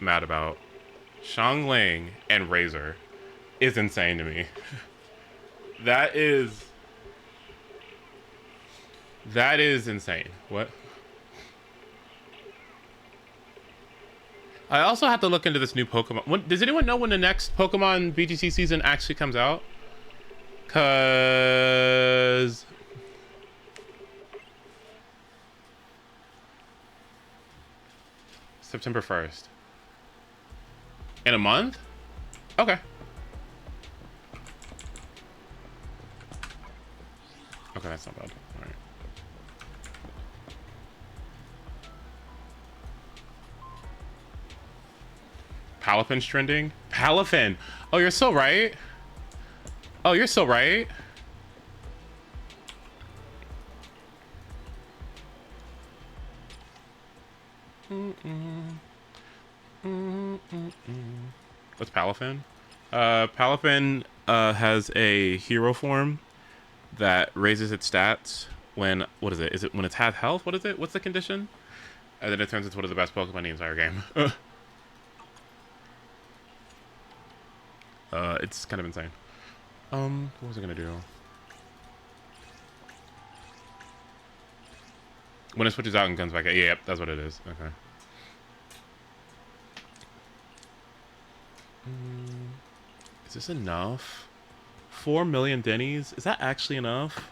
mad about. Xiangling and Razor is insane to me. That is insane. What? I also have to look into this new Pokemon. Does anyone know when the next Pokemon VGC season actually comes out? Cause September 1st. In a month? Okay. Okay, that's not bad. All right. Palafin's trending? Palafin! Oh, you're so right. Oh, you're so right. What's Palafin? Palafin has a hero form that raises its stats when, what is it? Is it when it's half health? What is it? What's the condition? And then it turns into one of the best Pokemon in the entire game. It's kind of insane. What was I gonna do? When it switches out and comes back, yeah, yep, that's what it is. Okay. Is this enough? 4 million Denny's? Is that actually enough?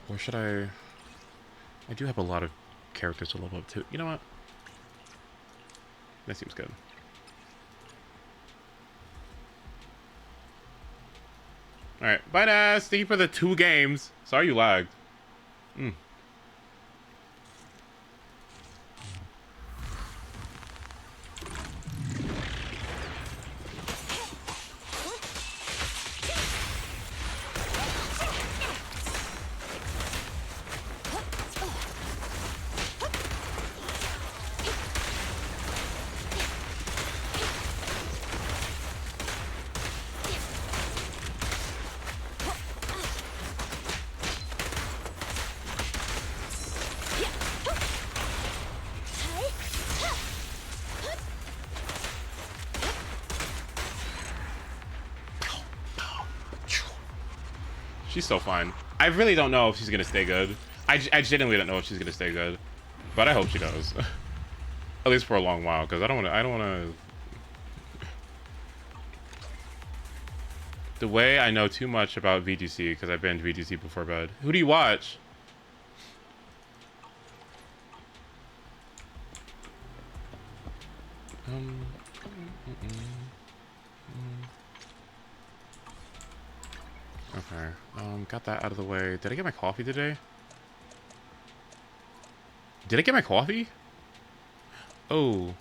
Or should I do have a lot of characters to level up too. You know what? That seems good. Alright, bye Nas. Thank you for the 2 games. Sorry you lagged. She's so fine. I really don't know if she's gonna stay good. I genuinely don't know if she's gonna stay good, but I hope she does. At least for a long while, because I don't want to. The way I know too much about VGC, because I've been to VGC before bed. Who do you watch? Okay. Got that out of the way. Did I get my coffee today? Did I get my coffee? Oh.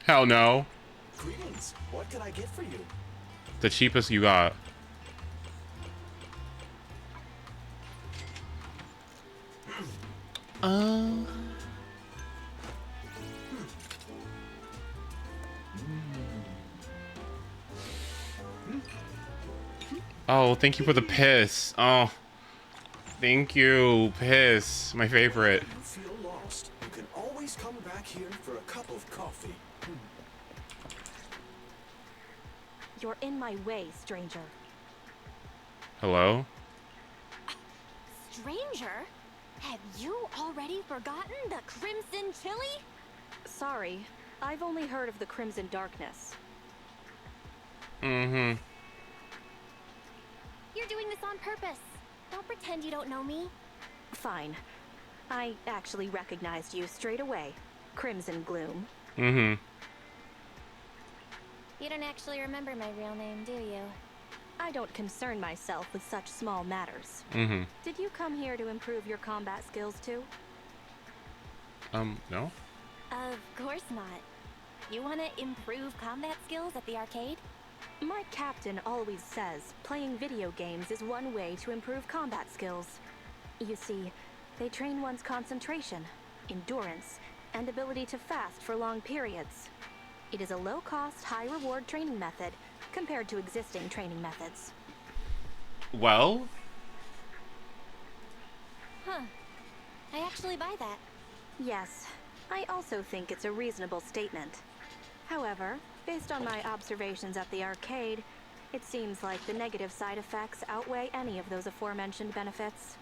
Hell no. Greetings. What can I get for you? The cheapest you got. Oh, thank you for the piss. Oh, thank you, piss. My favorite. If you feel lost, you can always come back here for a cup of coffee. You're in my way, stranger. Hello? Stranger? Have you already forgotten the Crimson Chili? Sorry, I've only heard of the Crimson Darkness. You're doing this on purpose. Don't pretend you don't know me. Fine. I actually recognized you straight away. Crimson Gloom. You don't actually remember my real name, do you? I don't concern myself with such small matters. Did you come here to improve your combat skills too? No? Of course not. You want to improve combat skills at the arcade? My captain always says playing video games is one way to improve combat skills. You see, they train one's concentration. endurance, and ability to fast for long periods. It is a low-cost, high-reward training method compared to existing training methods. Well, Huh. I actually buy that. Yes, I also think it's a reasonable statement. However, based on my observations at the arcade, it seems like the negative side effects outweigh any of those aforementioned benefits.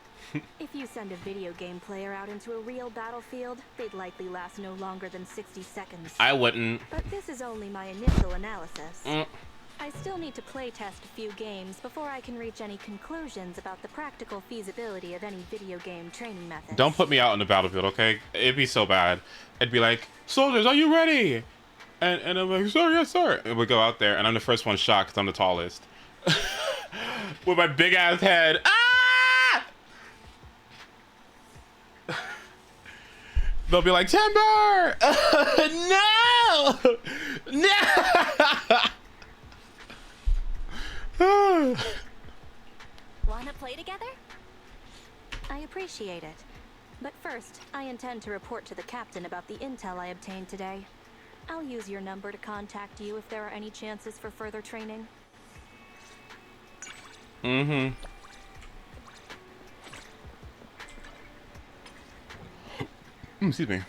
If you send a video game player out into a real battlefield, they'd likely last no longer than 60 seconds. I wouldn't. But this is only my initial analysis. I still need to play test a few games before I can reach any conclusions about the practical feasibility of any video game training methods. Don't put me out on the battlefield, okay? It'd be so bad. It'd be like, soldiers, are you ready? And I'm like, sir, yes, sir. And we go out there, and I'm the first one shot because I'm the tallest. With my big ass head. Ah! They'll be like, Timber! No! No! Wanna play together? I appreciate it. But first, I intend to report to the captain about the intel I obtained today. I'll use your number to contact you if there are any chances for further training. Mm-hmm. Excuse me.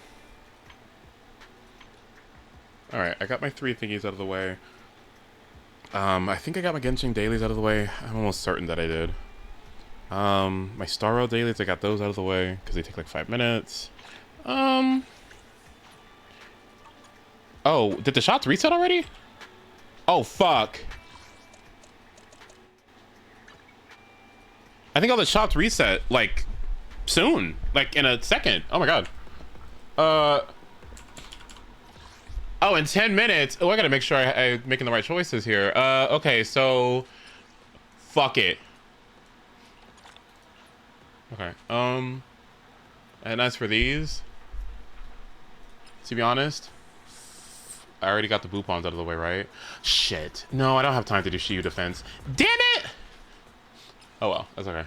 Alright, I got my 3 thingies out of the way. I think I got my Genshin dailies out of the way. I'm almost certain that I did. My Star Rail dailies, I got those out of the way because they take like 5 minutes. Oh, did the shots reset already? Oh, fuck. I think all the shots reset, like, soon. Like, in a second. Oh, my God. Oh, in 10 minutes. Oh, I gotta make sure I'm making the right choices here. Okay, so... Fuck it. Okay, and as for these... To be honest... I already got the Boopons out of the way, right? Shit. No, I don't have time to do Shiyu defense. Damn it! Oh well, that's okay.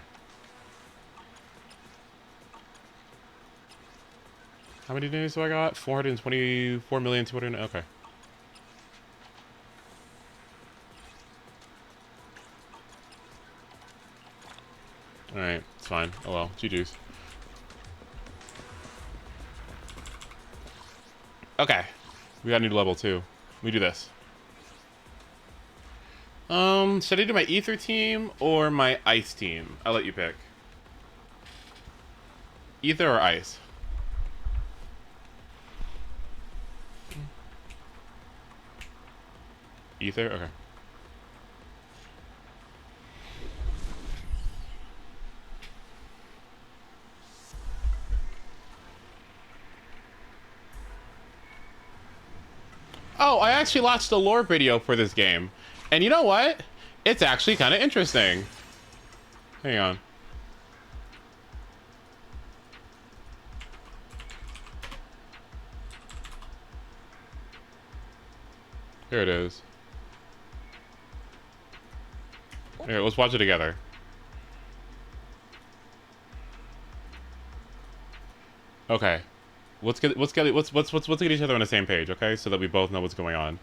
How many days do I got? 424,200,000. Okay. Alright, it's fine. Oh well, GG's. Okay. We got a new level too. We do this. Should I do my Ether team or my Ice team? I'll let you pick. Ether or Ice? Ether? Okay. Oh, I actually watched a lore video for this game. And you know what? It's actually kind of interesting. Hang on. Here it is. Here, let's watch it together. Okay. Let's get each other on the same page, okay? So that we both know what's going on.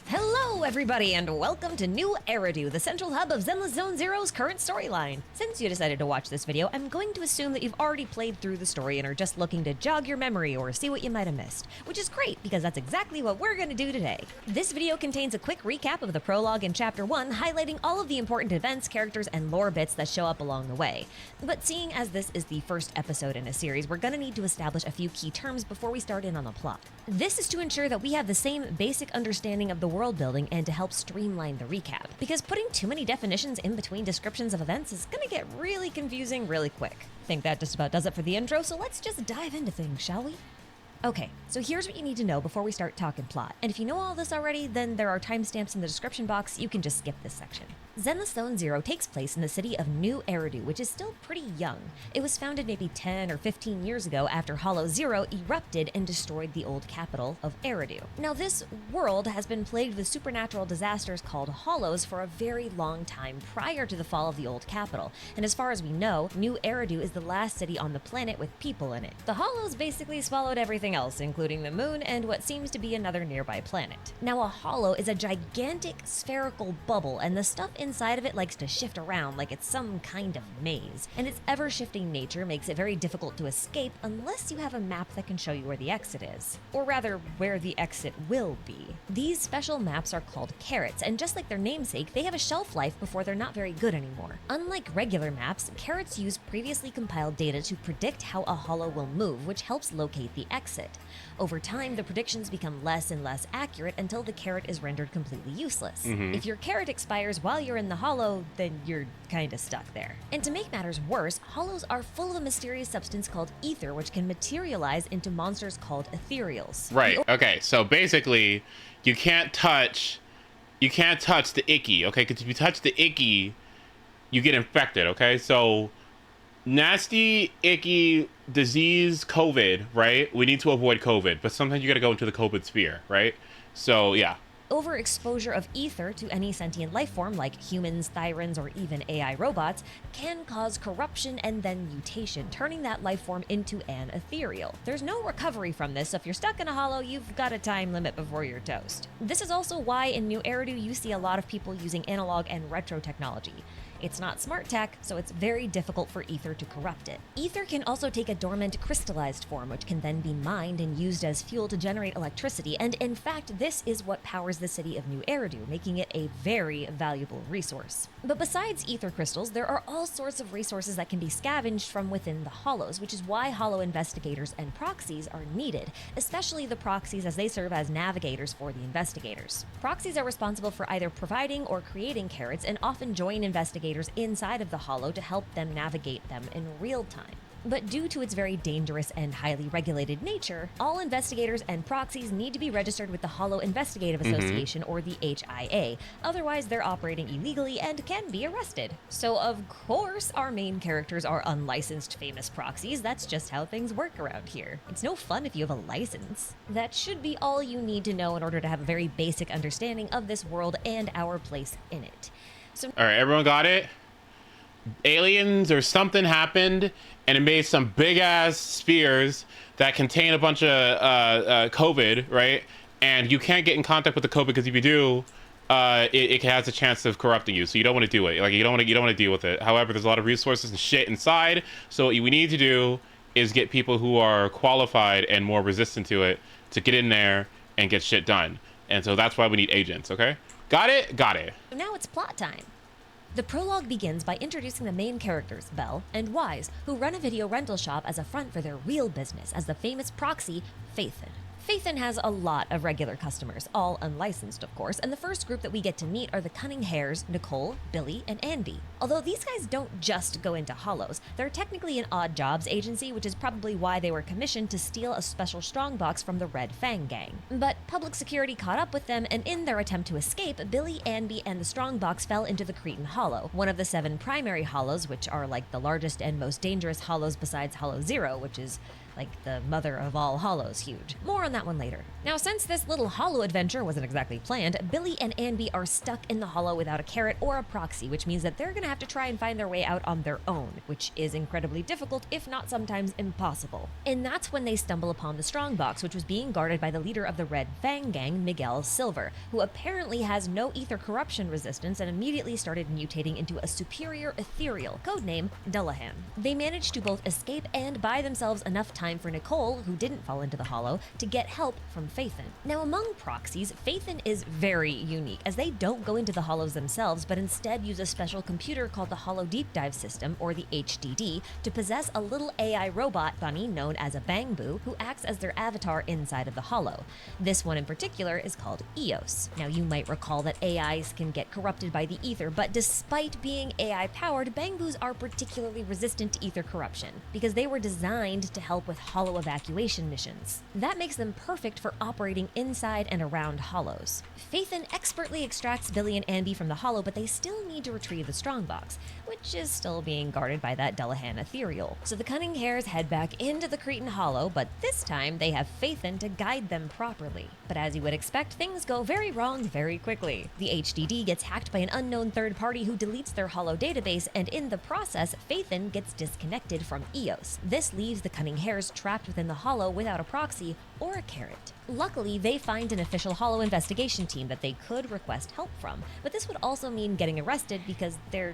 Hello, everybody, and welcome to New Eridu, the central hub of Zenless Zone Zero's current storyline. Since you decided to watch this video, I'm going to assume that you've already played through the story and are just looking to jog your memory or see what you might have missed, which is great because that's exactly what we're going to do today. This video contains a quick recap of the prologue in Chapter 1, highlighting all of the important events, characters, and lore bits that show up along the way. But seeing as this is the first episode in a series, we're going to need to establish a few key terms before we start in on the plot. This is to ensure that we have the same basic understanding of the world building and to help streamline the recap, because putting too many definitions in between descriptions of events is gonna get really confusing really quick. Think that just about does it for the intro, so let's just dive into things, shall we? Okay, so here's what you need to know before we start talking plot. And if you know all this already, then there are timestamps in the description box. You can just skip this section. Zenless Zone Zero takes place in the city of New Eridu, which is still pretty young. It was founded maybe 10 or 15 years ago after Hollow Zero erupted and destroyed the old capital of Eridu. Now, this world has been plagued with supernatural disasters called Hollows for a very long time prior to the fall of the old capital. And as far as we know, New Eridu is the last city on the planet with people in it. The Hollows basically swallowed everything else, including the moon and what seems to be another nearby planet. Now, a hollow is a gigantic spherical bubble, and the stuff inside of it likes to shift around like it's some kind of maze. And its ever-shifting nature makes it very difficult to escape unless you have a map that can show you where the exit is. Or rather, where the exit will be. These special maps are called carrots, and just like their namesake, they have a shelf life before they're not very good anymore. Unlike regular maps, carrots use previously compiled data to predict how a hollow will move, which helps locate the exit. Over time, the predictions become less and less accurate until the carrot is rendered completely useless. If your carrot expires while you're in the hollow, then you're kinda stuck there. And to make matters worse, hollows are full of a mysterious substance called ether, which can materialize into monsters called ethereals. Right. Okay. So basically, you can't touch the icky. Okay, because if you touch the icky, you get infected. Okay, so nasty, icky disease, COVID. Right. We need to avoid COVID, but sometimes you got to go into the COVID sphere. Right. So yeah. Overexposure of ether to any sentient life form like humans, thyrans, or even AI robots can cause corruption and then mutation, turning that life form into an ethereal. There's no recovery from this, so if you're stuck in a hollow, you've got a time limit before you're toast. This is also why in New Eridu you see a lot of people using analog and retro technology. It's not smart tech, so it's very difficult for ether to corrupt it. Ether can also take a dormant crystallized form, which can then be mined and used as fuel to generate electricity, and in fact, this is what powers the city of New Eridu, making it a very valuable resource. But besides ether crystals, there are all sorts of resources that can be scavenged from within the hollows, which is why hollow investigators and proxies are needed, especially the proxies as they serve as navigators for the investigators. Proxies are responsible for either providing or creating carrots and often join investigators inside of the hollow to help them navigate them in real time. But due to its very dangerous and highly regulated nature, all investigators and proxies need to be registered with the Hollow Investigative Association, or the HIA. Otherwise, they're operating illegally and can be arrested. So of course, our main characters are unlicensed famous proxies. That's just how things work around here. It's no fun if you have a license. That should be all you need to know in order to have a very basic understanding of this world and our place in it. So, All right, everyone got it? Aliens or something happened, and it made some big ass spheres that contain a bunch of COVID, right? And you can't get in contact with the COVID because if you do, it has a chance of corrupting you. So you don't want to do it. Like you don't want to deal with it. However, there's a lot of resources and shit inside. So what we need to do is get people who are qualified and more resistant to it to get in there and get shit done. And so that's why we need agents. Okay, got it? Got it. now it's plot time. The prologue begins by introducing the main characters, Belle and Wise, who run a video rental shop as a front for their real business as the famous proxy, Phaethon. Phaethon has a lot of regular customers, all unlicensed of course, and the first group that we get to meet are the Cunning Hares, Nicole, Billy, and Andy. Although these guys don't just go into hollows, they're technically an odd jobs agency, which is probably why they were commissioned to steal a special strongbox from the Red Fang gang. But public security caught up with them, and in their attempt to escape, Billy, Andy, and the strongbox fell into the Cretan Hollow, one of the 7 primary hollows, which are like the largest and most dangerous hollows besides Hollow Zero, which is like the mother of all hollows huge. More on that one later. Now, since this little hollow adventure wasn't exactly planned, Billy and Andy are stuck in the hollow without a carrot or a proxy, which means that they're gonna have to try and find their way out on their own, which is incredibly difficult, if not sometimes impossible. And that's when they stumble upon the strongbox, which was being guarded by the leader of the Red Fang gang, Miguel Silver, who apparently has no ether corruption resistance and immediately started mutating into a superior ethereal, codename Dullahan. They managed to both escape and buy themselves enough time for Nicole, who didn't fall into the hollow, to get help from Phaethon. Now, among proxies, Phaethon is very unique, as they don't go into the hollows themselves, but instead use a special computer called the Hollow Deep Dive System, or the HDD, to possess a little AI robot bunny known as a Bangbu, who acts as their avatar inside of the hollow. This one in particular is called Eos. Now, you might recall that AIs can get corrupted by the ether, but despite being AI-powered, Bangbus are particularly resistant to ether corruption, because they were designed to help with with hollow evacuation missions. That makes them perfect for operating inside and around hollows. Phaethon expertly extracts Billy and Anby from the hollow, but they still need to retrieve the strongbox, which is still being guarded by that Delahan ethereal. So the Cunning Hares head back into the Cretan Hollow, but this time they have Phaethon to guide them properly. But as you would expect, things go very wrong very quickly. The HDD gets hacked by an unknown third party who deletes their hollow database, and in the process, Phaethon gets disconnected from Eos. This leaves the Cunning Hares trapped within the hollow without a proxy or a carrot. Luckily, they find an official hollow investigation team that they could request help from, but this would also mean getting arrested because they're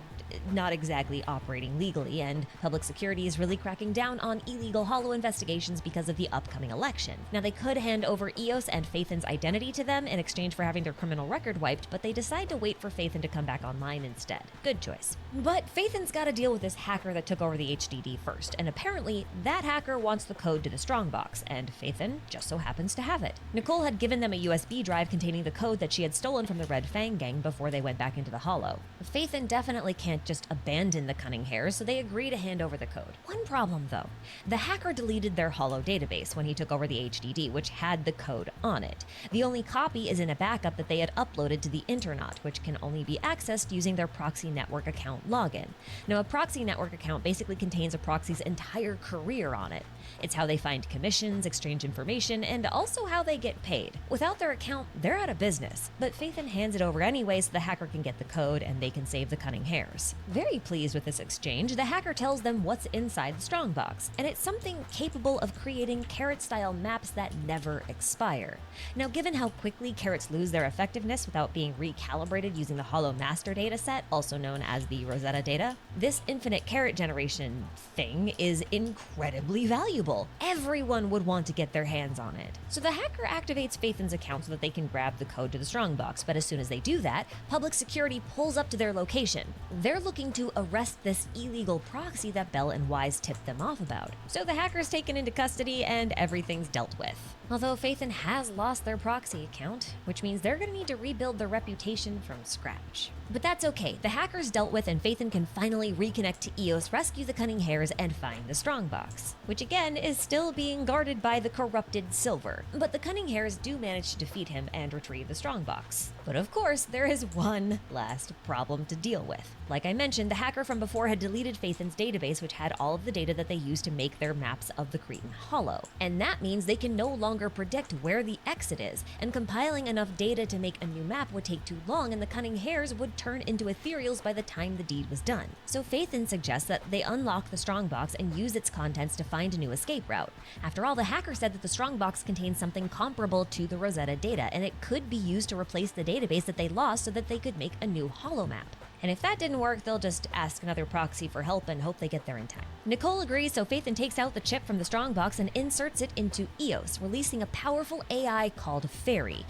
not exactly operating legally, and public security is really cracking down on illegal hollow investigations because of the upcoming election. Now, they could hand over Eos and Phaethon's identity to them in exchange for having their criminal record wiped, but they decide to wait for Phaethon to come back online instead. Good choice. But Phaethon's got to deal with this hacker that took over the HDD first, and apparently that hacker wants the code to the strongbox, and Phaethon just so happens to have it. Nicole had given them a USB drive containing the code that she had stolen from the Red Fang gang before they went back into the hollow. Phaethon definitely can't just abandon the Cunning Hares, so they agree to hand over the code. One problem though, the hacker deleted their hollow database when he took over the HDD, which had the code on it. The only copy is in a backup that they had uploaded to the Internaut, which can only be accessed using their proxy network account login. Now, a proxy network account basically contains a proxy's entire career on it. It's how they find commissions, exchange information, and also how they get paid. Without their account, they're out of business. But Phaethon hands it over anyway so the hacker can get the code and they can save the Cunning Hares. Very pleased with this exchange, the hacker tells them what's inside the strongbox, and it's something capable of creating carrot-style maps that never expire. Now, given how quickly carrots lose their effectiveness without being recalibrated using the Hollow Master dataset, also known as the Rosetta data, this infinite carrot generation thing is incredibly valuable. Everyone would want to get their hands on it. So the hacker activates Phaethon's account so that they can grab the code to the strongbox, but as soon as they do that, public security pulls up to their location. They're looking to arrest this illegal proxy that Bell and Wise tipped them off about. So the hacker's taken into custody and everything's dealt with. Although Phaethon has lost their proxy account, which means they're going to need to rebuild their reputation from scratch. But that's okay, the hacker's dealt with and Phaethon can finally reconnect to Eos, rescue the Cunning Hares, and find the strongbox, which again is still being guarded by the corrupted Silver. But the Cunning Hares do manage to defeat him and retrieve the strongbox. But of course, there is one last problem to deal with. Like I mentioned, the hacker from before had deleted Phaethon's database, which had all of the data that they used to make their maps of the Cretan Hollow. And that means they can no longer predict where the exit is, and compiling enough data to make a new map would take too long, and the Cunning Hares would turn into ethereals by the time the deed was done. So Phaethon suggests that they unlock the strongbox and use its contents to find a new escape route. After all, the hacker said that the strongbox contains something comparable to the Rosetta data, and it could be used to replace the database that they lost so that they could make a new hollow map. And if that didn't work, they'll just ask another proxy for help and hope they get there in time. Nicole agrees, so Phaethon takes out the chip from the strongbox and inserts it into Eos, releasing a powerful AI called Fairy.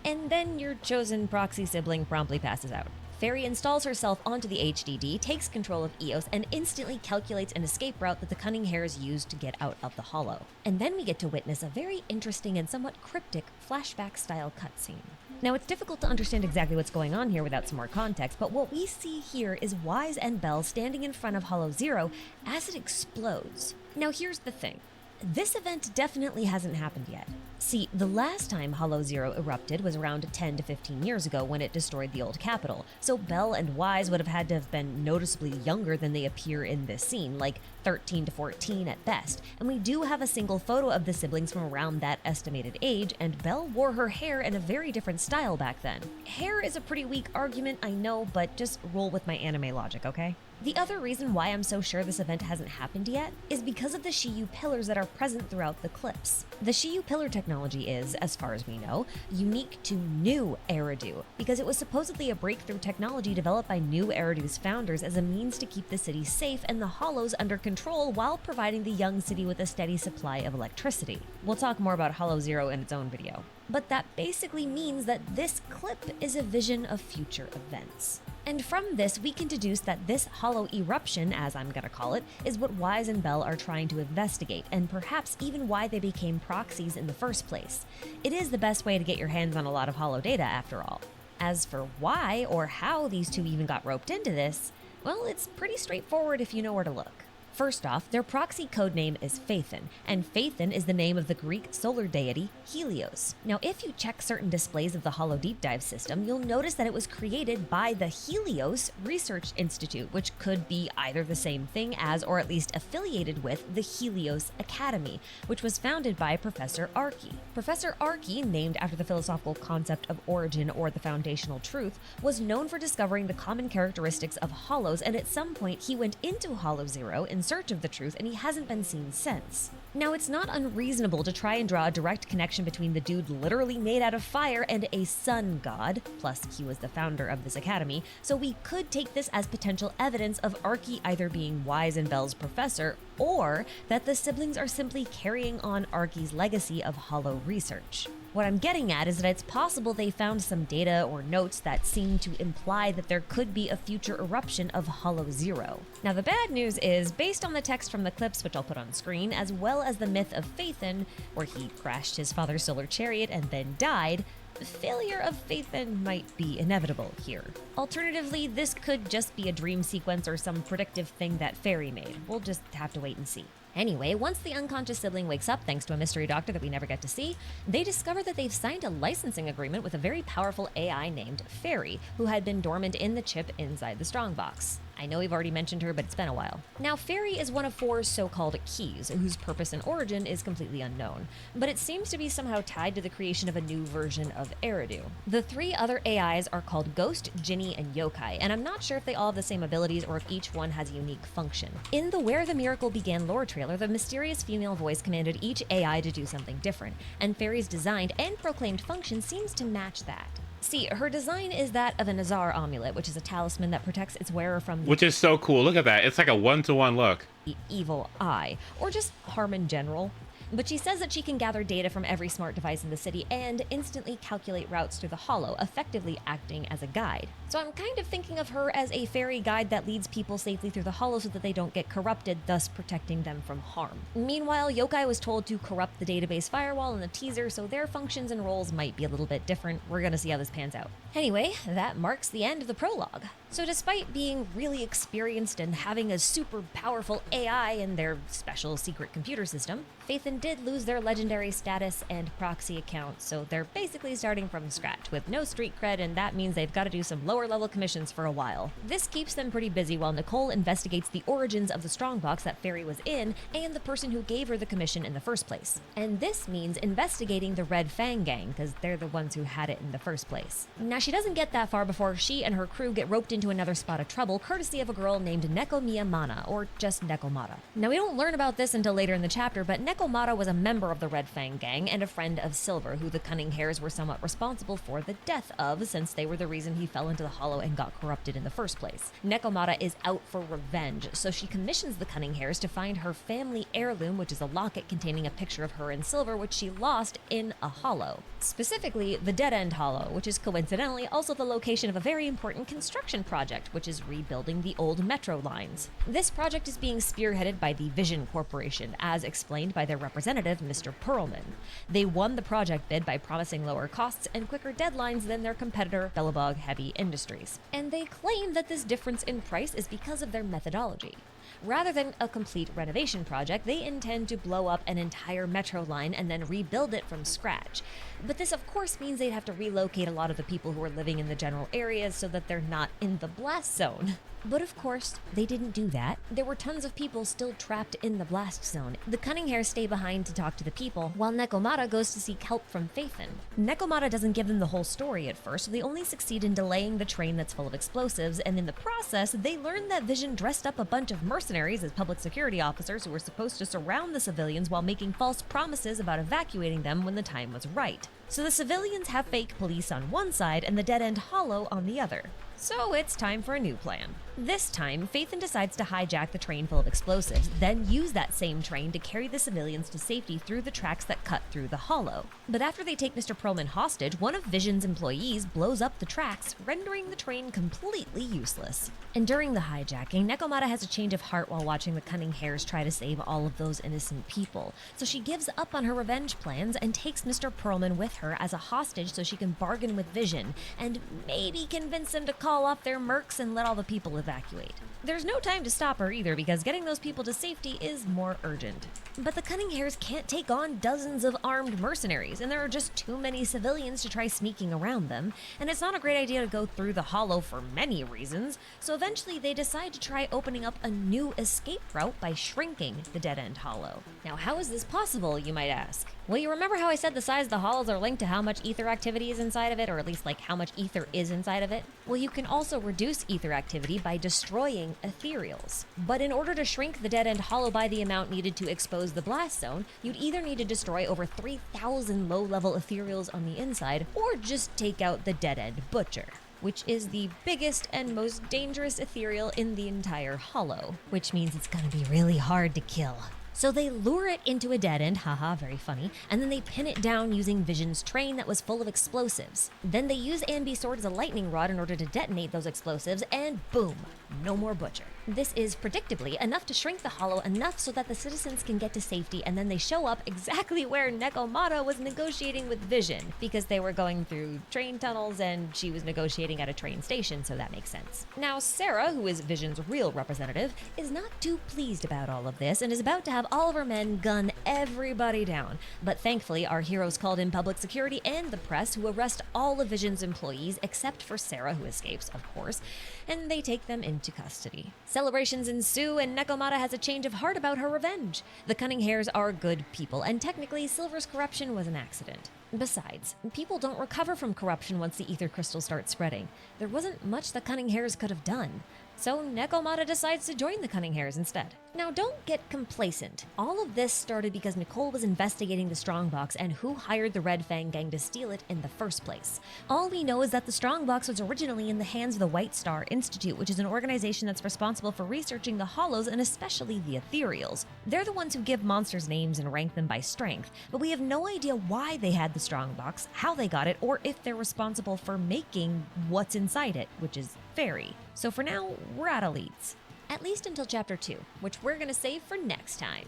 And then your chosen proxy sibling promptly passes out. Fairy installs herself onto the HDD, takes control of Eos, and instantly calculates an escape route that the Cunning Hares used to get out of the hollow. And then we get to witness a very interesting and somewhat cryptic flashback-style cutscene. Now, it's difficult to understand exactly what's going on here without some more context, but what we see here is Wise and Bell standing in front of Hollow Zero as it explodes. Now, here's the thing. This event definitely hasn't happened yet. See, the last time Hollow Zero erupted was around 10 to 15 years ago when it destroyed the old capital, so Bell and Wise would have had to have been noticeably younger than they appear in this scene, like 13 to 14 at best. And we do have a single photo of the siblings from around that estimated age, and Belle wore her hair in a very different style back then. Hair is a pretty weak argument, I know, but just roll with my anime logic, okay? The other reason why I'm so sure this event hasn't happened yet is because of the Shiyu pillars that are present throughout the clips. The Shiyu pillar technology is, as far as we know, unique to New Eridu, because it was supposedly a breakthrough technology developed by New Eridu's founders as a means to keep the city safe and the hollows under control while providing the young city with a steady supply of electricity. We'll talk more about Hollow Zero in its own video. But that basically means that this clip is a vision of future events. And from this, we can deduce that this hollow eruption, as I'm gonna call it, is what Wise and Bell are trying to investigate, and perhaps even why they became proxies in the first place. It is the best way to get your hands on a lot of hollow data, after all. As for why or how these two even got roped into this, well, it's pretty straightforward if you know where to look. First off, their proxy codename is Phaethon, and Phaethon is the name of the Greek solar deity Helios. Now, if you check certain displays of the Hollow Deep Dive system, you'll notice that it was created by the Helios Research Institute, which could be either the same thing as, or at least affiliated with, the Helios Academy, which was founded by Professor Archie. Professor Archie, named after the philosophical concept of origin or the foundational truth, was known for discovering the common characteristics of hollows, and at some point he went into Hollow Zero in search of the truth, and he hasn't been seen since. Now, it's not unreasonable to try and draw a direct connection between the dude literally made out of fire and a sun god, plus he was the founder of this academy, so we could take this as potential evidence of Archie either being Wise and Belle's professor, or that the siblings are simply carrying on Archie's legacy of hollow research. What I'm getting at is that it's possible they found some data or notes that seem to imply that there could be a future eruption of Hollow Zero. Now, the bad news is, based on the text from the clips, which I'll put on screen, as well as the myth of Phaethon, where he crashed his father's solar chariot and then died, failure of Phaethon might be inevitable here. Alternatively, this could just be a dream sequence or some predictive thing that Fairy made. We'll just have to wait and see. Anyway, once the unconscious sibling wakes up thanks to a mystery doctor that we never get to see, they discover that they've signed a licensing agreement with a very powerful AI named Fairy, who had been dormant in the chip inside the strongbox. I know we've already mentioned her, but it's been a while. Now, Fairy is one of 4 so-called keys, whose purpose and origin is completely unknown, but it seems to be somehow tied to the creation of a new version of Eridu. The 3 other AIs are called Ghost, Jinny, and Yokai, and I'm not sure if they all have the same abilities or if each one has a unique function. In the Where the Miracle Began lore trailer, the mysterious female voice commanded each AI to do something different, and Fairy's designed and proclaimed function seems to match that. See, her design is that of an Azar amulet, which is a talisman that protects its wearer from the Which is so cool. Look at that. It's like a one-to-one look. evil eye, or just harm in general. But she says that she can gather data from every smart device in the city and instantly calculate routes through the hollow, effectively acting as a guide. So I'm kind of thinking of her as a fairy guide that leads people safely through the hollow so that they don't get corrupted, thus protecting them from harm. Meanwhile, Yokai was told to corrupt the database firewall in the teaser, so their functions and roles might be a little bit different. We're gonna see how this pans out. Anyway, that marks the end of the prologue. So despite being really experienced and having a super powerful AI in their special secret computer system, Phaethon did lose their legendary status and proxy account, so they're basically starting from scratch with no street cred, and that means they've got to do some lower level commissions for a while. This keeps them pretty busy while Nicole investigates the origins of the strongbox that Fairy was in and the person who gave her the commission in the first place. And this means investigating the Red Fang gang, because they're the ones who had it in the first place. Now, she doesn't get that far before she and her crew get roped into another spot of trouble, courtesy of a girl named Nekomiya Mana, or just Nekomata. Now, we don't learn about this until later in the chapter, but Nekomata was a member of the Red Fang gang and a friend of Silver, who the Cunning Hares were somewhat responsible for the death of, since they were the reason he fell into the hollow and got corrupted in the first place. Nekomata is out for revenge, so she commissions the Cunning Hares to find her family heirloom, which is a locket containing a picture of her and Silver, which she lost in a hollow. Specifically, the Dead End Hollow, which is coincidentally also the location of a very important construction project, which is rebuilding the old metro lines. This project is being spearheaded by the Vision Corporation, as explained by their representative, Mr. Perlman. They won the project bid by promising lower costs and quicker deadlines than their competitor, Bellabog Heavy Industries. And they claim that this difference in price is because of their methodology. Rather than a complete renovation project, they intend to blow up an entire metro line and then rebuild it from scratch. But this, of course, means they'd have to relocate a lot of the people who are living in the general areas so that they're not in the blast zone. But of course, they didn't do that. There were tons of people still trapped in the blast zone. The Cunning Hares stay behind to talk to the people, while Nekomata goes to seek help from Phaethon. Nekomata doesn't give them the whole story at first, so they only succeed in delaying the train that's full of explosives, and in the process, they learn that Vision dressed up a bunch of mercenaries as public security officers who were supposed to surround the civilians while making false promises about evacuating them when the time was right. So the civilians have fake police on one side and the Dead End Hollow on the other. So it's time for a new plan. This time, Phaethon decides to hijack the train full of explosives, then use that same train to carry the civilians to safety through the tracks that cut through the hollow. But after they take Mr. Perlman hostage, one of Vision's employees blows up the tracks, rendering the train completely useless. And during the hijacking, Nekomata has a change of heart while watching the Cunning Hares try to save all of those innocent people. So she gives up on her revenge plans and takes Mr. Perlman with her as a hostage so she can bargain with Vision, and maybe convince him to call off their mercs and let all the people live evacuate. There's no time to stop her either because getting those people to safety is more urgent. But the Cunning Hares can't take on dozens of armed mercenaries, and there are just too many civilians to try sneaking around them, and it's not a great idea to go through the hollow for many reasons, so eventually they decide to try opening up a new escape route by shrinking the dead-end hollow. Now, how is this possible, you might ask? Well, you remember how I said the size of the hollows are linked to how much ether activity is inside of it, or at least like how much ether is inside of it? Well, you can also reduce ether activity by destroying ethereals. But in order to shrink the dead-end hollow by the amount needed to expose the blast zone, you'd either need to destroy over 3,000 low-level ethereals on the inside, or just take out the dead-end butcher, which is the biggest and most dangerous ethereal in the entire hollow, which means it's gonna be really hard to kill. So they lure it into a dead end, haha, very funny, and then they pin it down using Vision's train that was full of explosives. Then they use Anby's sword as a lightning rod in order to detonate those explosives, and boom, no more Butcher. This is, predictably, enough to shrink the hollow enough so that the citizens can get to safety, and then they show up exactly where Nekomata was negotiating with Vision, because they were going through train tunnels and she was negotiating at a train station, so that makes sense. Now, Sarah, who is Vision's real representative, is not too pleased about all of this and is about to have all of her men gun everybody down. But thankfully, our heroes called in public security and the press, who arrest all of Vision's employees, except for Sarah, who escapes, of course, and they take them into custody. Celebrations ensue, and Nekomata has a change of heart about her revenge. The Cunning Hares are good people, and technically, Silver's corruption was an accident. Besides, people don't recover from corruption once the ether crystals start spreading. There wasn't much the Cunning Hares could have done. So Nekomata decides to join the Cunning Hares instead. Now, don't get complacent. All of this started because Nicole was investigating the Strongbox and who hired the Red Fang gang to steal it in the first place. All we know is that the Strongbox was originally in the hands of the White Star Institute, which is an organization that's responsible for researching the hollows and especially the ethereals. They're the ones who give monsters names and rank them by strength, but we have no idea why they had the Strongbox, how they got it, or if they're responsible for making what's inside it, which is fairy. So for now, we're at elites. At least until Chapter 2, which we're gonna save for next time.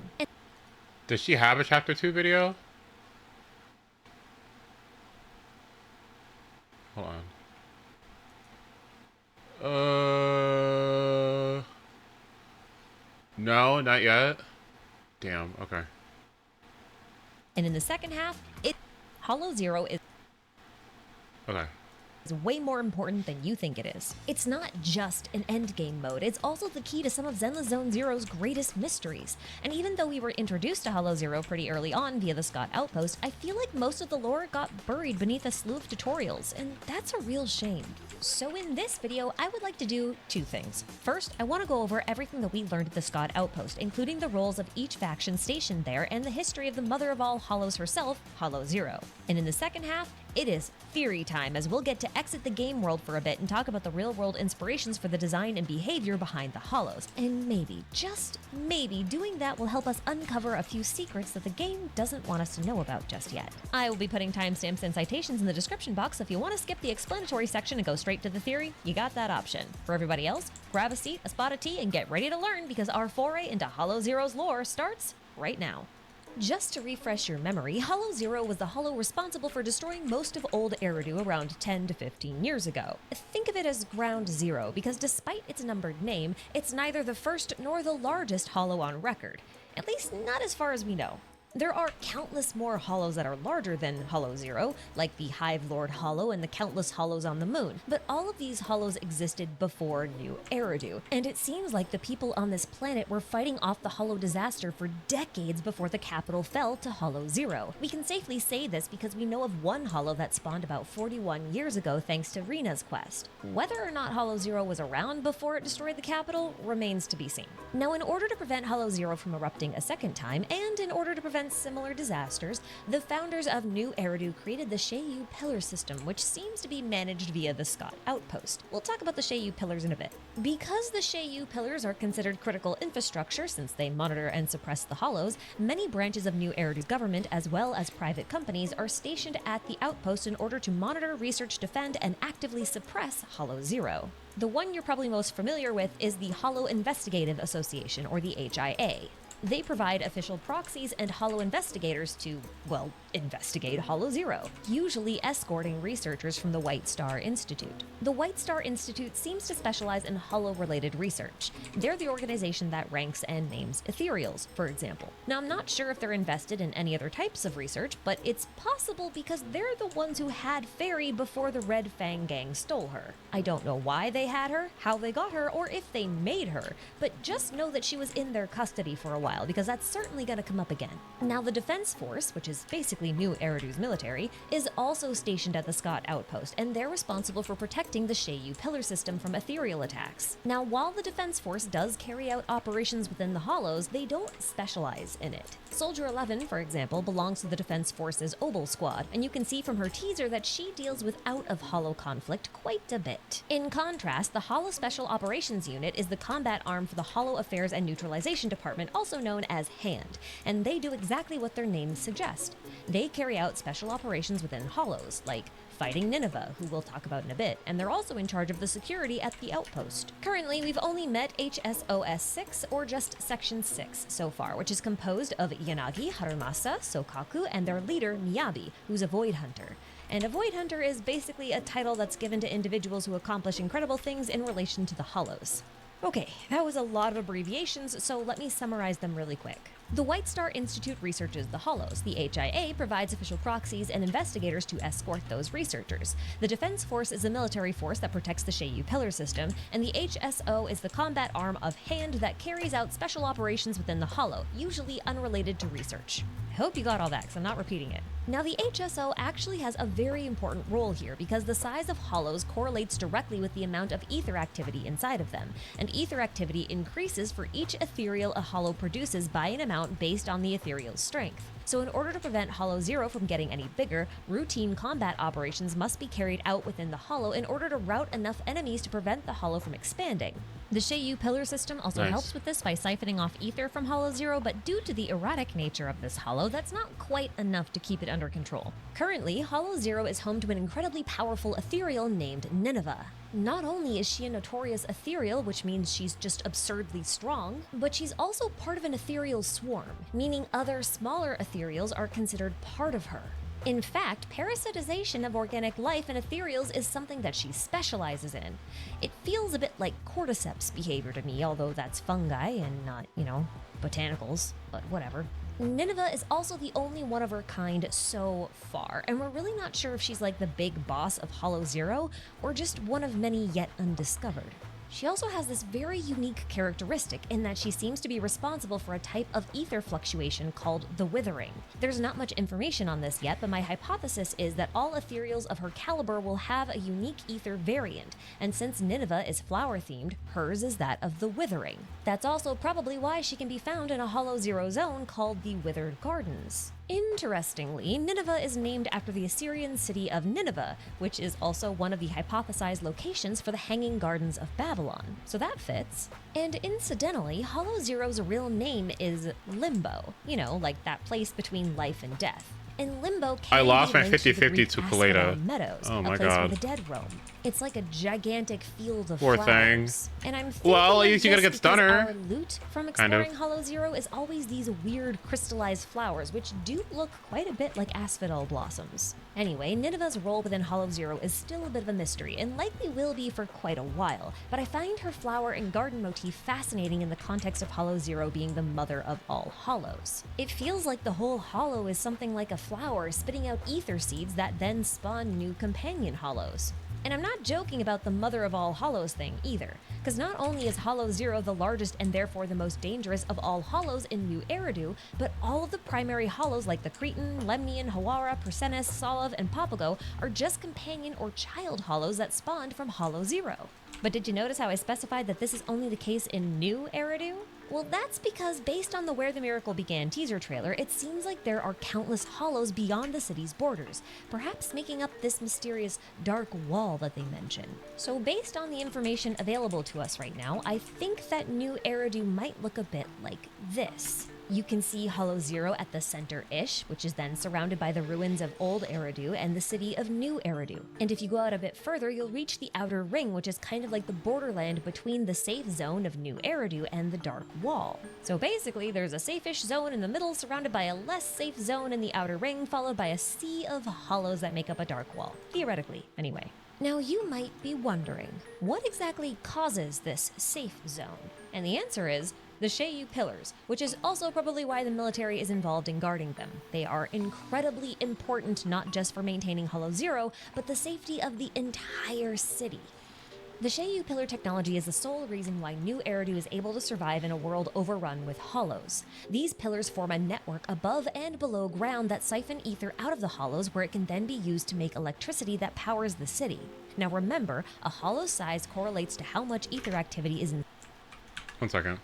Does she have a Chapter 2 video? Hold on. No, not yet. Damn, okay. And in the second half, Hollow Zero is Okay. way more important than you think it is. It's not just an endgame mode, it's also the key to some of Zenless Zone Zero's greatest mysteries. And even though we were introduced to Hollow Zero pretty early on via the Scott Outpost, I feel like most of the lore got buried beneath a slew of tutorials, and that's a real shame. So in this video, I would like to do two things. First, I want to go over everything that we learned at the Scott Outpost, including the roles of each faction stationed there and the history of the mother of all hollows herself, Hollow Zero. And in the second half, it is theory time, as we'll get to exit the game world for a bit and talk about the real-world inspirations for the design and behavior behind the hollows. And maybe, just maybe, doing that will help us uncover a few secrets that the game doesn't want us to know about just yet. I will be putting timestamps and citations in the description box, so if you want to skip the explanatory section and go straight to the theory, you got that option. For everybody else, grab a seat, a spot of tea, and get ready to learn, because our foray into Hollow Zero's lore starts right now. Just to refresh your memory, Hollow Zero was the hollow responsible for destroying most of old Eridu around 10 to 15 years ago. Think of it as Ground Zero, because despite its numbered name, it's neither the first nor the largest hollow on record. At least not as far as we know. There are countless more hollows that are larger than Hollow Zero, like the Hive Lord Hollow and the countless hollows on the moon, but all of these hollows existed before New Eridu, and it seems like the people on this planet were fighting off the hollow disaster for decades before the capital fell to Hollow Zero. We can safely say this because we know of one hollow that spawned about 41 years ago thanks to Rina's quest. Whether or not Hollow Zero was around before it destroyed the capital remains to be seen. Now, in order to prevent Hollow Zero from erupting a second time, and in order to prevent similar disasters, the founders of New Eridu created the Seiyu Pillar system, which seems to be managed via the Scott Outpost. We'll talk about the Seiyu Pillars in a bit. Because the Seiyu Pillars are considered critical infrastructure since they monitor and suppress the hollows, many branches of New Eridu's government as well as private companies are stationed at the outpost in order to monitor, research, defend, and actively suppress Hollow Zero. The one you're probably most familiar with is the Hollow Investigative Association, or the HIA. They provide official proxies and Hollow investigators to, well, investigate Hollow Zero, usually escorting researchers from the White Star Institute. The White Star Institute seems to specialize in Hollow-related research. They're the organization that ranks and names ethereals, for example. Now, I'm not sure if they're invested in any other types of research, but it's possible because they're the ones who had Fairy before the Red Fang gang stole her. I don't know why they had her, how they got her, or if they made her, but just know that she was in their custody for a while, because that's certainly going to come up again. Now, the Defense Force, which is basically New Eridu's military, is also stationed at the Scott Outpost, and they're responsible for protecting the Seiyu Pillar System from ethereal attacks. Now, while the Defense Force does carry out operations within the Hollows, they don't specialize in it. Soldier 11, for example, belongs to the Defense Force's Obel Squad, and you can see from her teaser that she deals with out-of-Hollow conflict quite a bit. In contrast, the Hollow Special Operations Unit is the combat arm for the Hollow Affairs and Neutralization Department, also known as HAND, and they do exactly what their names suggest. They carry out special operations within Hollows, like fighting Nineveh, who we'll talk about in a bit, and they're also in charge of the security at the outpost. Currently, we've only met HSOS 6, or just Section 6, so far, which is composed of Yanagi, Harumasa, Sokaku, and their leader, Miyabi, who's a Void Hunter. And a Void Hunter is basically a title that's given to individuals who accomplish incredible things in relation to the Hollows. Okay, that was a lot of abbreviations, so let me summarize them really quick. The White Star Institute researches the Hollows. The HIA provides official proxies and investigators to escort those researchers. The Defense Force is a military force that protects the Seiyu Pillar System, and the HSO is the combat arm of HAND that carries out special operations within the Hollow, usually unrelated to research. I hope you got all that, because I'm not repeating it. Now, the HSO actually has a very important role here because the size of Hollows correlates directly with the amount of ether activity inside of them, and ether activity increases for each ethereal a Hollow produces by an amount based on the ethereal's strength. So in order to prevent Hollow Zero from getting any bigger, routine combat operations must be carried out within the Hollow in order to rout enough enemies to prevent the Hollow from expanding. The Seiyu Pillar System also helps with this by siphoning off ether from Hollow Zero, but due to the erratic nature of this Hollow, that's not quite enough to keep it under control. Currently, Hollow Zero is home to an incredibly powerful ethereal named Nineveh. Not only is she a notorious ethereal, which means she's just absurdly strong, but she's also part of an ethereal swarm, meaning other smaller ethereals are considered part of her. In fact, parasitization of organic life in ethereals is something that she specializes in. It feels a bit like cordyceps behavior to me, although that's fungi and not, botanicals, but whatever. Nineveh is also the only one of her kind so far, and we're really not sure if she's like the big boss of Hollow Zero, or just one of many yet undiscovered. She also has this very unique characteristic in that she seems to be responsible for a type of ether fluctuation called the Withering. There's not much information on this yet, but my hypothesis is that all ethereals of her caliber will have a unique ether variant, and since Nineveh is flower-themed, hers is that of the Withering. That's also probably why she can be found in a Hollow Zero zone called the Withered Gardens. Interestingly, Nineveh is named after the Assyrian city of Nineveh, which is also one of the hypothesized locations for the Hanging Gardens of Babylon, so that fits. And incidentally, Hollow Zero's real name is Limbo, like that place between life and death. And Limbo can I lost be my linked to the 50-50 Greek to Asphodel Kaleda. Meadows, Oh my a place where God. the dead roam. It's like a gigantic field of Poor flowers. thing. And I'm thinking Well, at of least you gotta this get Stunner. because our loot from Kind of. exploring Hollow Zero is always these weird crystallized flowers, which do look quite a bit like asphodel blossoms. Anyway, Nineveh's role within Hollow Zero is still a bit of a mystery, and likely will be for quite a while, but I find her flower and garden motif fascinating in the context of Hollow Zero being the mother of all hollows. It feels like the whole hollow is something like a flower spitting out ether seeds that then spawn new companion hollows. And I'm not joking about the mother of all hollows thing either, because not only is Hollow Zero the largest and therefore the most dangerous of all hollows in New Eridu, but all of the primary hollows like the Cretan, Lemnian, Hawara, Persenis, Salav, and Papago are just companion or child hollows that spawned from Hollow Zero. But did you notice how I specified that this is only the case in New Eridu? Well, that's because based on the Where the Miracle Began teaser trailer, it seems like there are countless hollows beyond the city's borders, perhaps making up this mysterious dark wall that they mention. So based on the information available to us right now, I think that New Eridu might look a bit like this. You can see Hollow Zero at the center-ish, which is then surrounded by the ruins of Old Eridu and the city of New Eridu. And if you go out a bit further, you'll reach the Outer Ring, which is kind of like the borderland between the safe zone of New Eridu and the Dark Wall. So basically, there's a safe-ish zone in the middle, surrounded by a less safe zone in the Outer Ring, followed by a sea of hollows that make up a Dark Wall. Theoretically, anyway. Now you might be wondering, what exactly causes this safe zone? And the answer is the Seiyu Pillars, which is also probably why the military is involved in guarding them. They are incredibly important not just for maintaining Hollow Zero, but the safety of the entire city. The Seiyu Pillar technology is the sole reason why New Eridu is able to survive in a world overrun with hollows. These pillars form a network above and below ground that siphon ether out of the hollows, where it can then be used to make electricity that powers the city. Now remember, a hollow's size correlates to how much ether activity is 1 second.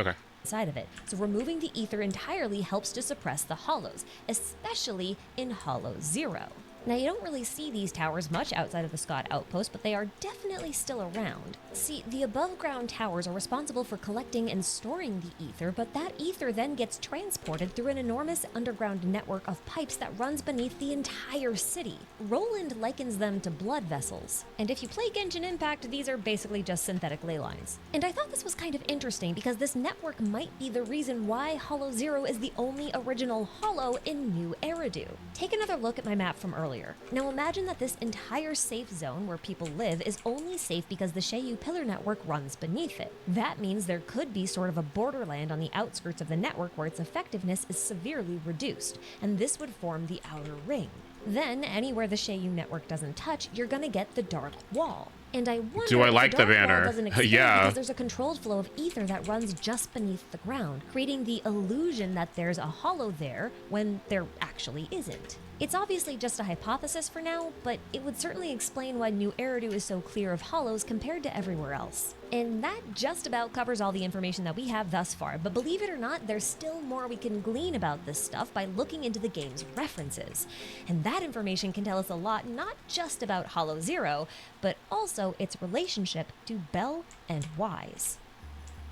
Okay. inside of it, so removing the ether entirely helps to suppress the hollows, especially in Hollow Zero. Now, you don't really see these towers much outside of the Scott outpost, but they are definitely still around. See, the above-ground towers are responsible for collecting and storing the ether, but that ether then gets transported through an enormous underground network of pipes that runs beneath the entire city. Roland likens them to blood vessels, and if you play Genshin Impact, these are basically just synthetic ley lines. And I thought this was kind of interesting because this network might be the reason why Hollow Zero is the only original hollow in New Eridu. Take another look at my map from earlier. Now imagine that this entire safe zone where people live is only safe because the Seiyu Pillar network runs beneath it. That means there could be sort of a borderland on the outskirts of the network where its effectiveness is severely reduced, and this would form the Outer Ring. Then, anywhere the Seiyu network doesn't touch, you're gonna get the Dark Wall. And I wonder Do I if like the the Dark Wall banner? doesn't expand Yeah. because there's a controlled flow of ether that runs just beneath the ground, creating the illusion that there's a hollow there when there actually isn't. It's obviously just a hypothesis for now, but it would certainly explain why New Eridu is so clear of hollows compared to everywhere else. And that just about covers all the information that we have thus far, but believe it or not, there's still more we can glean about this stuff by looking into the game's references. And that information can tell us a lot, not just about Hollow Zero, but also its relationship to Bell and Wise.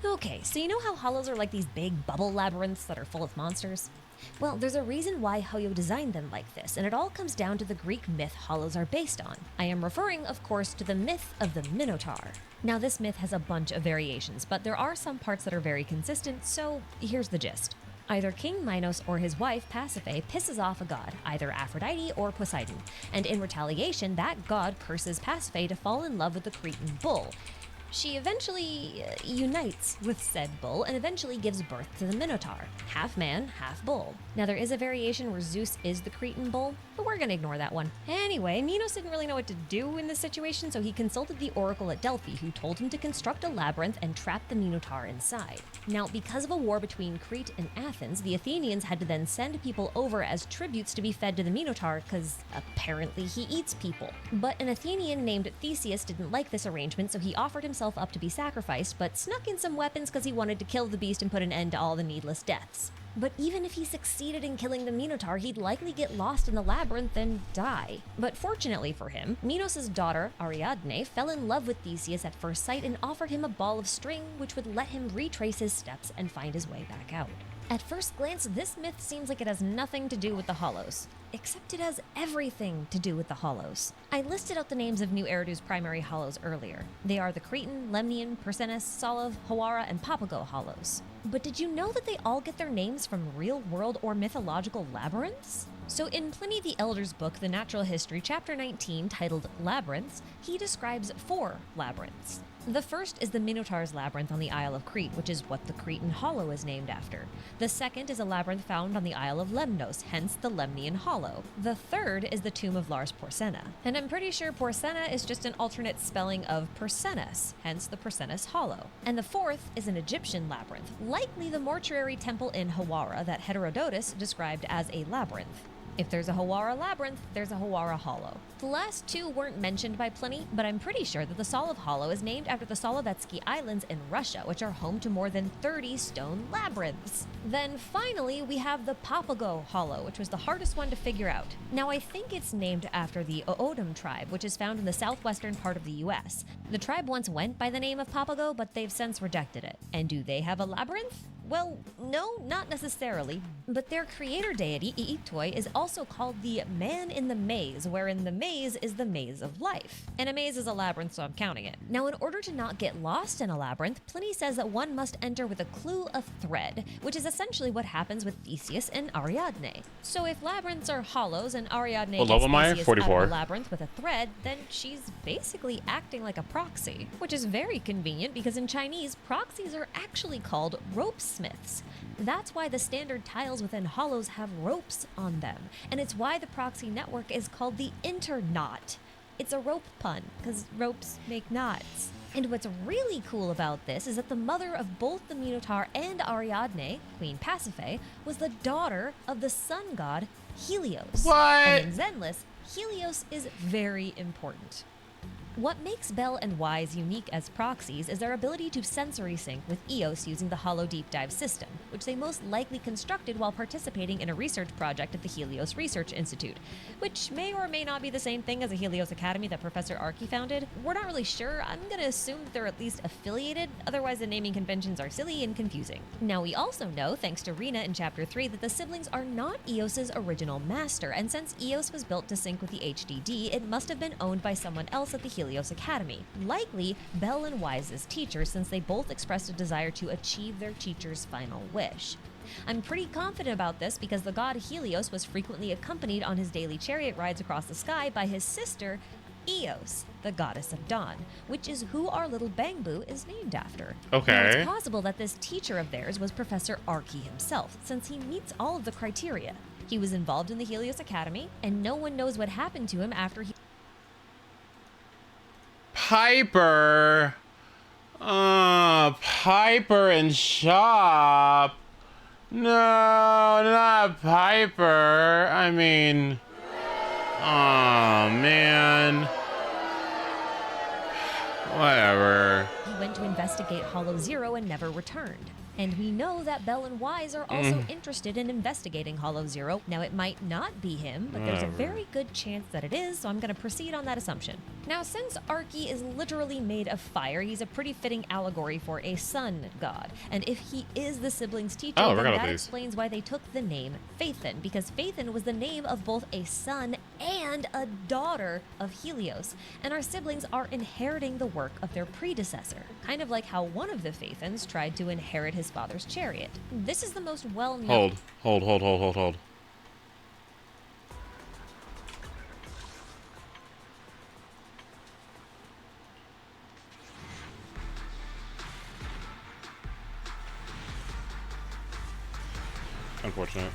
Okay, so you know how hollows are like these big bubble labyrinths that are full of monsters? Well, there's a reason why Hoyo designed them like this, and it all comes down to the Greek myth hollows are based on. I am referring, of course, to the myth of the Minotaur. Now, this myth has a bunch of variations, but there are some parts that are very consistent, so here's the gist. Either King Minos or his wife, Pasiphae, pisses off a god, either Aphrodite or Poseidon, and in retaliation, that god curses Pasiphae to fall in love with the Cretan bull. She eventually unites with said bull and eventually gives birth to the Minotaur, half man, half bull. Now there is a variation where Zeus is the Cretan bull, but we're gonna ignore that one. Anyway, Minos didn't really know what to do in this situation, so he consulted the oracle at Delphi, who told him to construct a labyrinth and trap the Minotaur inside. Now, because of a war between Crete and Athens, the Athenians had to then send people over as tributes to be fed to the Minotaur, because apparently he eats people. But an Athenian named Theseus didn't like this arrangement, so he offered himself up to be sacrificed, but snuck in some weapons because he wanted to kill the beast and put an end to all the needless deaths. But even if he succeeded in killing the Minotaur, he'd likely get lost in the labyrinth and die. But fortunately for him, Minos' daughter, Ariadne, fell in love with Theseus at first sight and offered him a ball of string which would let him retrace his steps and find his way back out. At first glance, this myth seems like it has nothing to do with the Hollows. Except it has everything to do with the Hollows. I listed out the names of New Eridu's primary Hollows earlier. They are the Cretan, Lemnian, Persenis, Salav, Hawara, and Papago Hollows. But did you know that they all get their names from real-world or mythological labyrinths? So in Pliny the Elder's book, The Natural History, chapter 19, titled Labyrinths, he describes 4 labyrinths. The first is the Minotaur's Labyrinth on the Isle of Crete, which is what the Cretan Hollow is named after. The second is a labyrinth found on the Isle of Lemnos, hence the Lemnian Hollow. The third is the tomb of Lars Porsena. And I'm pretty sure Porsena is just an alternate spelling of Persenis, hence the Persenis Hollow. And the fourth is an Egyptian labyrinth, likely the mortuary temple in Hawara that Herodotus described as a labyrinth. If there's a Hawara labyrinth, there's a Hawara Hollow. The last 2 weren't mentioned by Pliny, but I'm pretty sure that the Salav Hollow is named after the Solovetsky Islands in Russia, which are home to more than 30 stone labyrinths. Then finally, we have the Papago Hollow, which was the hardest one to figure out. Now, I think it's named after the O'odham tribe, which is found in the southwestern part of the US. The tribe once went by the name of Papago, but they've since rejected it. And do they have a labyrinth? Well, no, not necessarily, but their creator deity, Iitoi, is also called the Man in the Maze, wherein the maze is the maze of life. And a maze is a labyrinth, so I'm counting it. Now, in order to not get lost in a labyrinth, Pliny says that one must enter with a clue of thread, which is essentially what happens with Theseus and Ariadne. So if labyrinths are hollows and Ariadne What gets level am I? Theseus out of 44. a labyrinth with a thread, then she's basically acting like a proxy, which is very convenient because in Chinese, proxies are actually called rope smiths. That's why the standard tiles within hollows have ropes on them, and it's why the proxy network is called the interknot. It's a rope pun, because ropes make knots. And what's really cool about this is that the mother of both the Minotaur and Ariadne, Queen Pasiphae, was the daughter of the sun god Helios. What? And in Zenless, Helios is very important. What makes Bell and Wise unique as proxies is their ability to sensory sync with Eos using the Hollow Deep Dive system, which they most likely constructed while participating in a research project at the Helios Research Institute, which may or may not be the same thing as a Helios Academy that Professor Archie founded. We're not really sure. I'm gonna assume that they're at least affiliated, otherwise the naming conventions are silly and confusing. Now we also know, thanks to Rena in Chapter 3, that the siblings are not Eos's original master, and since Eos was built to sync with the HDD, it must have been owned by someone else at the Helios Academy, likely Bell and Wise's teacher, since they both expressed a desire to achieve their teacher's final wish. I'm pretty confident about this because the god Helios was frequently accompanied on his daily chariot rides across the sky by his sister, Eos, the goddess of dawn, which is who our little Bangbu is named after. Okay. Now, it's possible that this teacher of theirs was Professor Archie himself, since he meets all of the criteria. He was involved in the Helios Academy, and no one knows what happened to him after he... Piper. Piper and Shop. No, not Piper. I mean, oh man. Whatever. He went to investigate Hollow Zero and never returned. And we know that Bell and Wise are also interested in investigating Hollow Zero. Now, it might not be him, but there's a very good chance that it is, so I'm going to proceed on that assumption. Now, since Archie is literally made of fire, he's a pretty fitting allegory for a sun god. And if he is the siblings' teacher, Oh, then forgot about that these. explains why they took the name Phaethon, because Phaethon was the name of both a son and a daughter of Helios. And our siblings are inheriting the work of their predecessor, kind of like how one of the Phaethons tried to inherit his father's chariot. This is the most well-known... Hold. Unfortunate.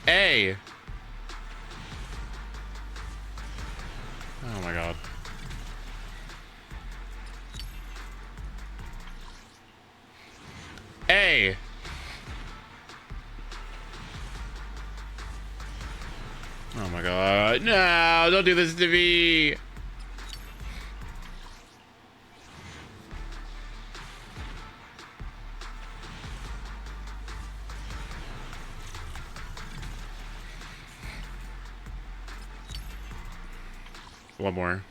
A. Oh my god. A. Oh my god. No, don't do this to me. One more.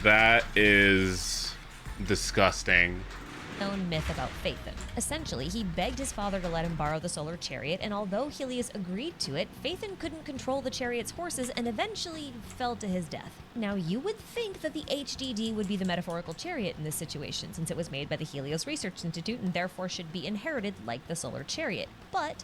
That is disgusting. known myth about Phaethon. Essentially, he begged his father to let him borrow the solar chariot, and although Helios agreed to it, Phaethon couldn't control the chariot's horses and eventually fell to his death. Now, you would think that the HDD would be the metaphorical chariot in this situation, since it was made by the Helios Research Institute and therefore should be inherited like the solar chariot. But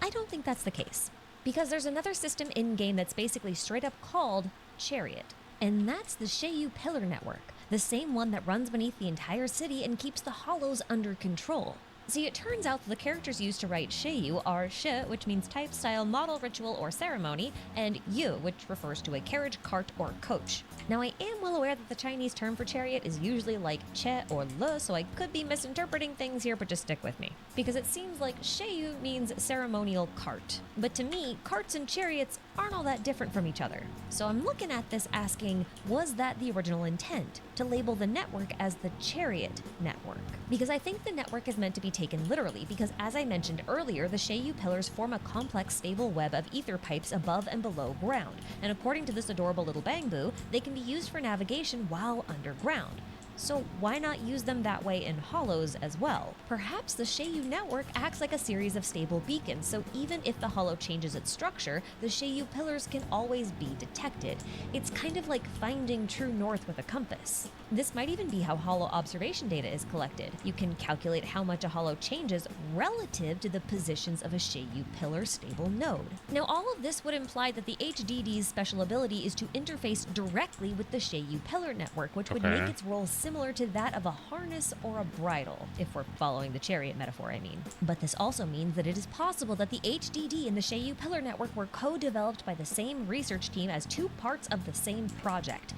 I don't think that's the case, because there's another system in-game that's basically straight up called Chariot, and that's the Seiyu Pillar Network, the same one that runs beneath the entire city and keeps the Hollows under control. See, it turns out that the characters used to write Sheiyu are Shi, which means type, style, model, ritual, or ceremony, and Yu, which refers to a carriage, cart, or coach. Now, I am well aware that the Chinese term for chariot is usually like che or le, so I could be misinterpreting things here, but just stick with me. Because it seems like Sheiyu means ceremonial cart. But to me, carts and chariots aren't all that different from each other. So I'm looking at this asking, was that the original intent? To label the network as the chariot network? Because I think the network is meant to be taken literally, because as I mentioned earlier, the Sheiyu pillars form a complex, stable web of ether pipes above and below ground. And according to this adorable little bamboo, they can be used for navigation while underground. So why not use them that way in hollows as well? Perhaps the Sheiyu network acts like a series of stable beacons, so even if the hollow changes its structure, the Sheiyu pillars can always be detected. It's kind of like finding true north with a compass. This might even be how hollow observation data is collected. You can calculate how much a hollow changes relative to the positions of a Sheiyu pillar stable node. Now, all of this would imply that the HDD's special ability is to interface directly with the Sheiyu pillar network, which would make its role similar to that of a harness or a bridle, if we're following the chariot metaphor, I mean. But this also means that it is possible that the HDD and the Sheiyu pillar network were co-developed by the same research team as two parts of the same project.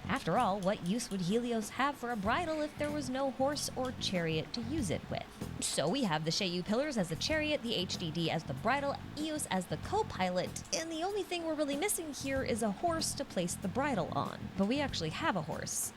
After all, what use would Helios have for a bridle if there was no horse or chariot to use it with? So we have the Sheiyu pillars as the chariot, the HDD as the bridle, Eos as the co-pilot, and the only thing we're really missing here is a horse to place the bridle on. But we actually have a horse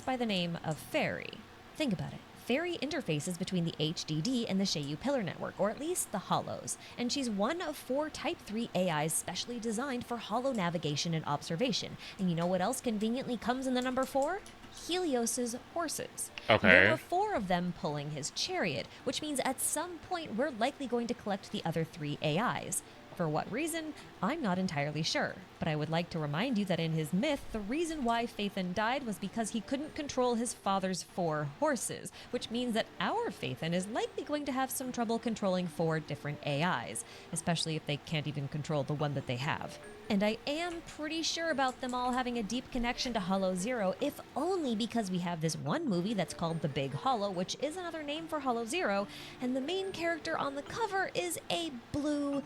by the name of Fairy. Think about it. Fairy interfaces between the HDD and the Sheiyu pillar network, or at least the hollows, and she's one of 4 Type 3 AIs specially designed for hollow navigation and observation. And you know what else conveniently comes in the number 4? Helios's horses. There are 4 of them pulling his chariot, which means at some point we're likely going to collect the other 3 AIs. For what reason, I'm not entirely sure, but I would like to remind you that in his myth, the reason why Phaethon died was because he couldn't control his father's 4 horses, which means that our Phaethon is likely going to have some trouble controlling 4 different AIs, especially if they can't even control the one that they have. And I am pretty sure about them all having a deep connection to Hollow Zero, if only because we have this one movie that's called The Big Hollow, which is another name for Hollow Zero, and the main character on the cover is a blue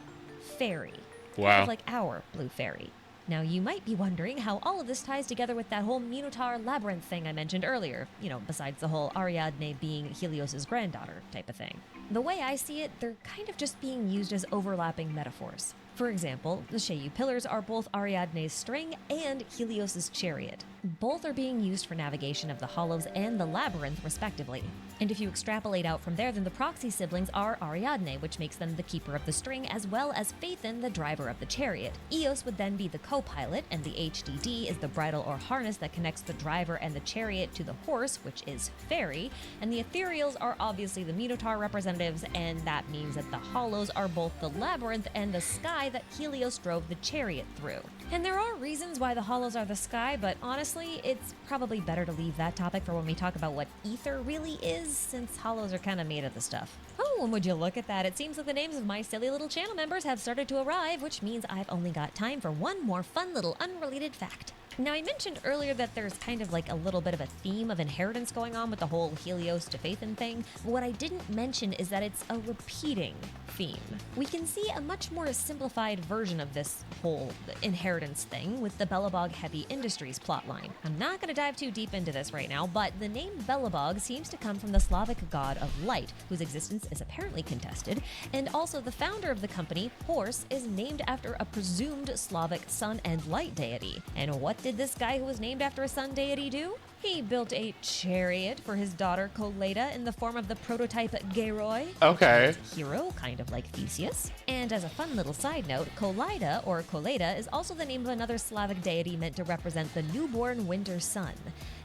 fairy. Wow. Kind of like our blue fairy. Now, you might be wondering how all of this ties together with that whole Minotaur labyrinth thing I mentioned earlier, besides the whole Ariadne being Helios's granddaughter type of thing. The way I see it, they're kind of just being used as overlapping metaphors. For example, the Sheiyu pillars are both Ariadne's string and Helios's chariot. Both are being used for navigation of the hollows and the labyrinth, respectively. And if you extrapolate out from there, then the proxy siblings are Ariadne, which makes them the keeper of the string, as well as Phaethon, the driver of the chariot. Eos would then be the co-pilot, and the HDD is the bridle or harness that connects the driver and the chariot to the horse, which is Fairy. And the ethereals are obviously the Minotaur representatives, and that means that the hollows are both the labyrinth and the sky that Helios drove the chariot through. And there are reasons why the hollows are the sky, but honestly, it's probably better to leave that topic for when we talk about what ether really is, since hollows are kind of made of the stuff. Oh, and would you look at that? It seems that the names of my silly little channel members have started to arrive, which means I've only got time for one more fun little unrelated fact. Now, I mentioned earlier that there's kind of like a little bit of a theme of inheritance going on with the whole Helios to Phaethon thing. But what I didn't mention is that it's a repeating theme. We can see a much more simplified version of this whole inheritance thing with the Belobog Heavy Industries plotline. I'm not going to dive too deep into this right now, but the name Belobog seems to come from the Slavic god of light, whose existence is apparently contested, and also the founder of the company, Horse, is named after a presumed Slavic sun and light deity. And what did this guy who was named after a sun deity do? He built a chariot for his daughter Coleda in the form of the prototype Geiroi. Okay. A hero, kind of like Theseus. And as a fun little side note, Colida, or Coleda, is also the name of another Slavic deity meant to represent the newborn winter sun.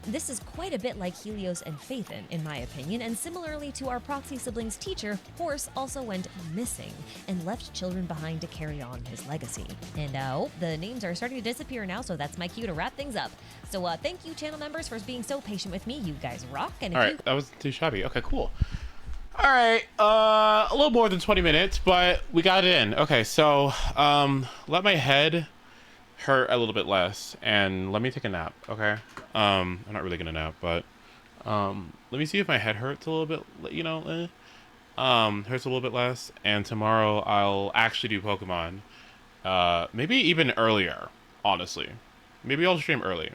This is quite a bit like Helios and Phaethon, in my opinion, and similarly to our proxy siblings' teacher, Horse also went missing and left children behind to carry on his legacy. And the names are starting to disappear now, so that's my cue to wrap things up. So thank you, channel members, for being so patient with me. You guys rock. And if Alright, that wasn't too shabby. Okay, cool. Alright, a little more than 20 minutes, but we got it in. Okay, so, let my head hurt a little bit less, and let me take a nap, okay? I'm not really gonna nap, but, let me see if my head hurts a little bit, hurts a little bit less, and tomorrow I'll actually do Pokemon. Maybe even earlier, honestly. Maybe I'll stream early.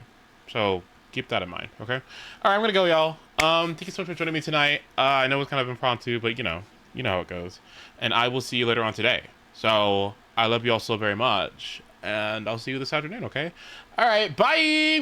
So keep that in mind, okay? All right, I'm gonna go, y'all. Thank you so much for joining me tonight. I know it's kind of impromptu, but you know how it goes. And I will see you later on today. So I love you all so very much, and I'll see you this afternoon, okay? All right, bye.